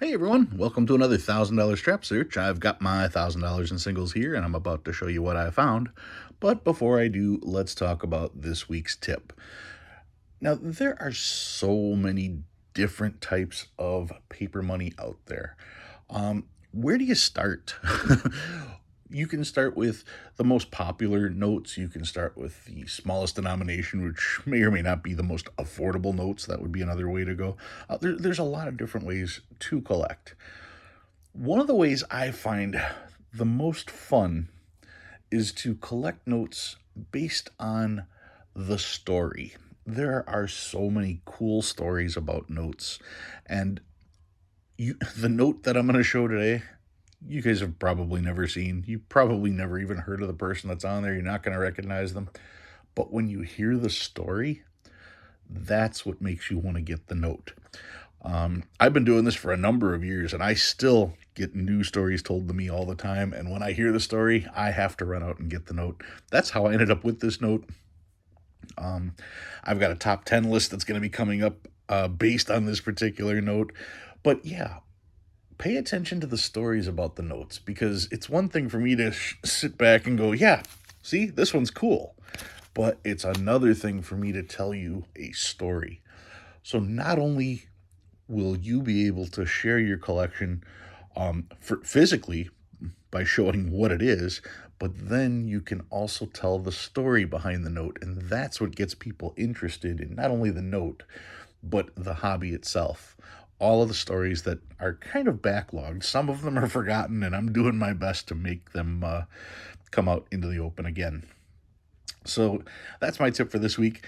Hey everyone, welcome to another $1,000 strap search. I've got my $1,000 in singles here and I'm about to show you what I found. But before I do, let's talk about this week's tip. Now, there are so many different types of paper money out there. Where do you start? You can start with the most popular notes. You can start with the smallest denomination, which may or may not be the most affordable notes. That would be another way to go. There's a lot of different ways to collect. One of the ways I find the most fun is to collect notes based on the story. There are so many cool stories about notes, and the note that I'm going to show today, you guys have probably never seen. You probably never even heard of the person that's on there. You're not going to recognize them. But when you hear the story, that's what makes you want to get the note. I've been doing this for a number of years, and I still get new stories told to me all the time. And when I hear the story, I have to run out and get the note. That's how I ended up with this note. I've got a top 10 list that's going to be coming up based on this particular note. But yeah, pay attention to the stories about the notes, because it's one thing for me to sit back and go, yeah, see, this one's cool. But it's another thing for me to tell you a story. So not only will you be able to share your collection physically by showing what it is, but then you can also tell the story behind the note. And that's what gets people interested in not only the note, but the hobby itself. All of the stories that are kind of backlogged. Some of them are forgotten, and I'm doing my best to make them come out into the open again. So that's my tip for this week.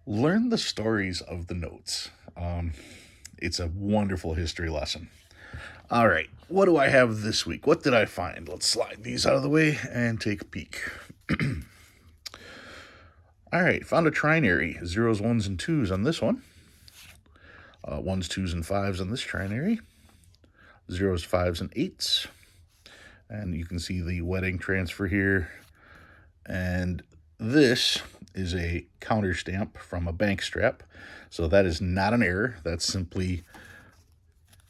Learn the stories of the notes. It's a wonderful history lesson. All right, what do I have this week? What did I find? Let's slide these out of the way and take a peek. All right, found a trinary, zeros, ones, and twos on this one. Ones, twos, and fives on this trinary. Zeros, fives, and eights. And you can see the wedding transfer here. And this is a counter stamp from a bank strap. So that is not an error. That's simply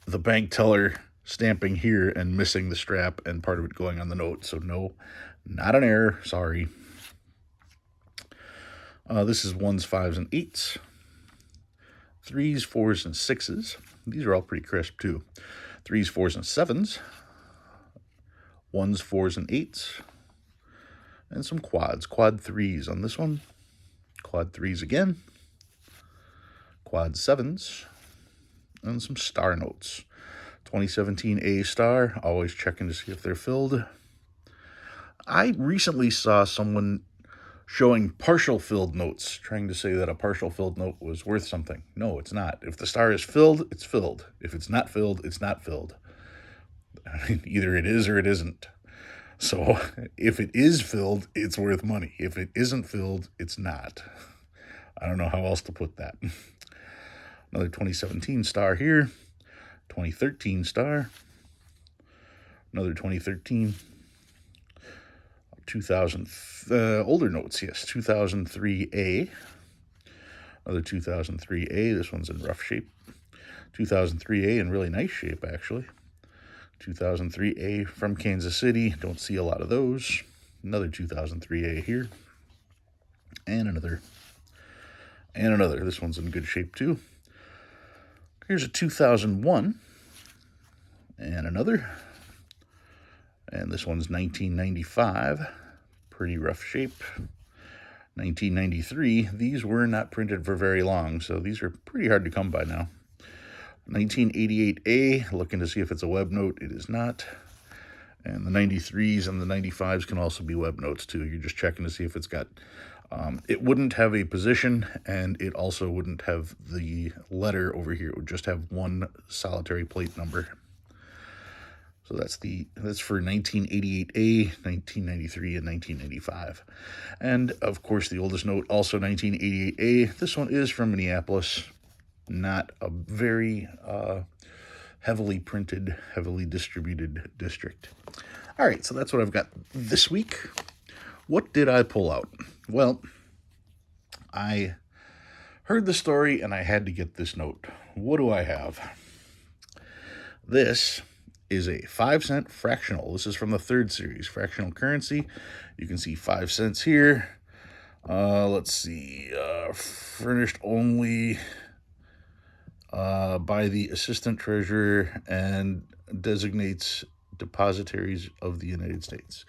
the bank teller stamping here and missing the strap and part of it going on the note. So no, not an error. Sorry. This is ones, fives, and eights. Threes, fours, and sixes. These are all pretty crisp too. Threes, fours, and sevens. Ones, fours, and eights. And some quads. Quad threes on this one. Quad threes again. Quad sevens. And some star notes. 2017 A star. Always checking to see if they're filled. I recently saw someone showing partial filled notes, trying to say that a partial filled note was worth something. No, it's not. If the star is filled, it's filled. If it's not filled, it's not filled. I mean, either it is or it isn't. So if it is filled, it's worth money. If it isn't filled, it's not. I don't know how else to put that. Another 2017 star here. 2013 star. Another 2013. 2000, older notes, yes. 2003A. Another 2003A. This one's in rough shape. 2003A in really nice shape, actually. 2003A from Kansas City. Don't see a lot of those. Another 2003A here. And another. And another. This one's in good shape, too. Here's a 2001. And another. And this one's 1995. Pretty rough shape. 1993. These were not printed for very long, so these are pretty hard to come by now. 1988A, looking to see if it's a web note. It is not. And the 93s and the 95s can also be web notes too. You're just checking to see if it's got, it wouldn't have a position, and it also wouldn't have the letter over here. It would just have one solitary plate number. So that's for 1988A, 1993, and 1995. And of course, the oldest note, also 1988A. This one is from Minneapolis. Not a very heavily printed, heavily distributed district. All right, so that's what I've got this week. What did I pull out? Well, I heard the story and I had to get this note. What do I have? This is a 5-cent fractional. This is from the third series, fractional currency. You can see 5 cents here. Let's see, furnished only by the assistant treasurer and designates depositaries of the United States.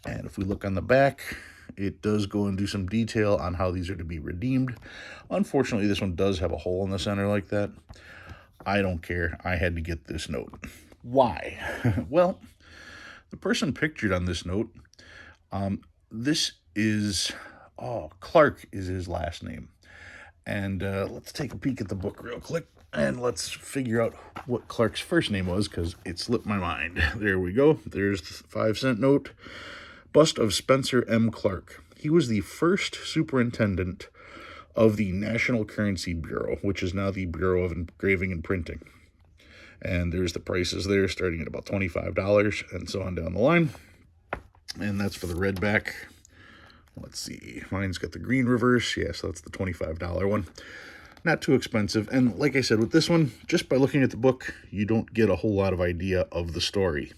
And if we look on the back, it does go into some detail on how these are to be redeemed. Unfortunately, this one does have a hole in the center like that. I don't care. I had to get this note. Why? Well, the person pictured on this note, this is, Clark is his last name. And let's take a peek at the book real quick, and let's figure out what Clark's first name was, because it slipped my mind. There we go. There's the 5-cent note. Bust of Spencer M. Clark. He was the first superintendent of the National Currency Bureau, which is now the Bureau of Engraving and Printing. And there's the prices there, starting at about $25 and so on down the line. And that's for the red back. Let's see. Mine's got the green reverse. Yes, that's the $25 one. Not too expensive. And like I said, with this one, just by looking at the book, you don't get a whole lot of idea of the story.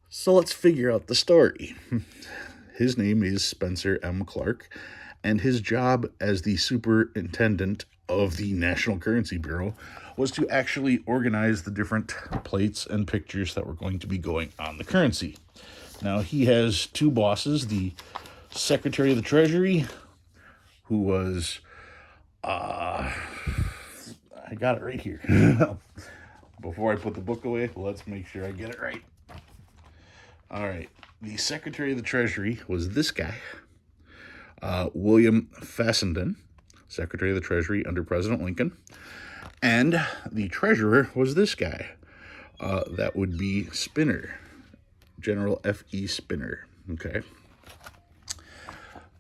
So let's figure out the story. His name is Spencer M. Clark, and his job as the superintendent of the National Currency Bureau was to actually organize the different plates and pictures that were going to be going on the currency. Now, he has two bosses, the Secretary of the Treasury, who was, I got it right here. Before I put the book away, let's make sure I get it right. All right, the Secretary of the Treasury was this guy, William Fessenden, Secretary of the Treasury under President Lincoln. And the Treasurer was this guy. That would be Spinner, General F.E. Spinner. Okay.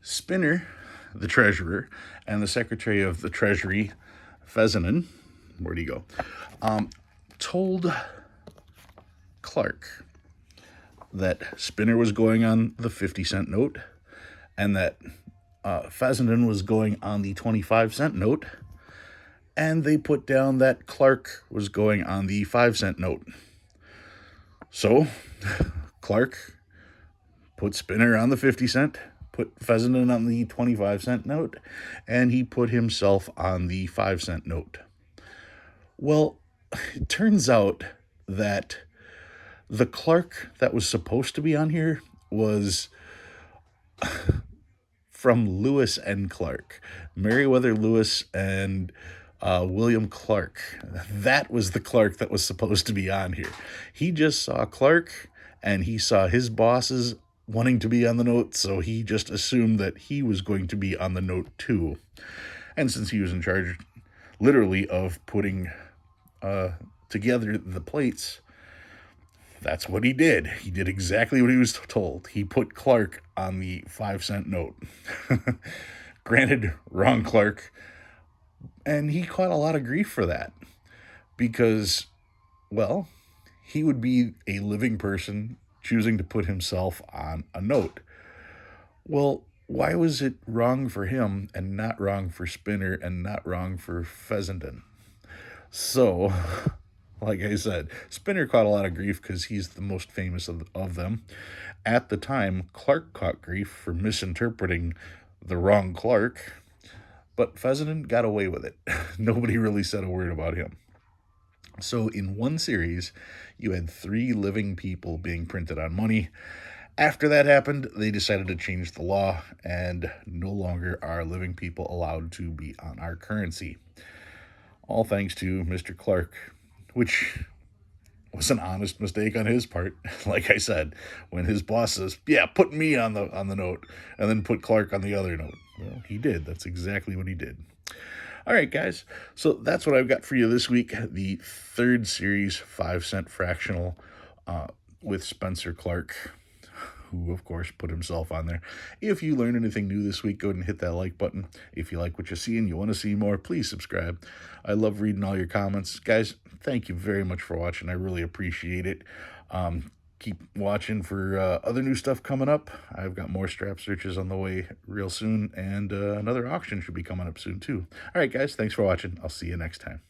Spinner, the Treasurer, and the Secretary of the Treasury, Fessenden, where'd he go, told Clark that Spinner was going on the 50-cent note and that Fessenden was going on the 25-cent note, and they put down that Clark was going on the 5-cent note. So Clark put Spinner on the 50-cent, put Fessenden on the 25-cent note, and he put himself on the 5-cent note. Well, it turns out that the Clark that was supposed to be on here was from Lewis and Clark, Meriwether Lewis and William Clark. That was the Clark that was supposed to be on here. He just saw Clark, and he saw his bosses wanting to be on the note, so he just assumed that he was going to be on the note too. And since he was in charge, literally, of putting together the plates, that's what he did. He did exactly what he was told. He put Clark on the 5-cent note. Granted, wrong Clark. And he caught a lot of grief for that. Because, well, he would be a living person choosing to put himself on a note. Well, why was it wrong for him and not wrong for Spinner and not wrong for Fessenden? So, like I said, Spinner caught a lot of grief because he's the most famous of them. At the time, Clark caught grief for misinterpreting the wrong Clark, but Fessenden got away with it. Nobody really said a word about him. So in one series, you had 3 living people being printed on money. After that happened, they decided to change the law, and no longer are living people allowed to be on our currency. All thanks to Mr. Clark, which was an honest mistake on his part. Like I said, when his boss says, "Yeah, put me on the note," and then put Clark on the other note. Well, he did. That's exactly what he did. All right, guys. So that's what I've got for you this week. The third series, 5-cent fractional with Spencer Clark, who, of course, put himself on there. If you learned anything new this week, go ahead and hit that like button. If you like what you see and you want to see more, please subscribe. I love reading all your comments. Guys, thank you very much for watching. I really appreciate it. Keep watching for other new stuff coming up. I've got more strap searches on the way real soon, and another auction should be coming up soon, too. All right, guys, thanks for watching. I'll see you next time.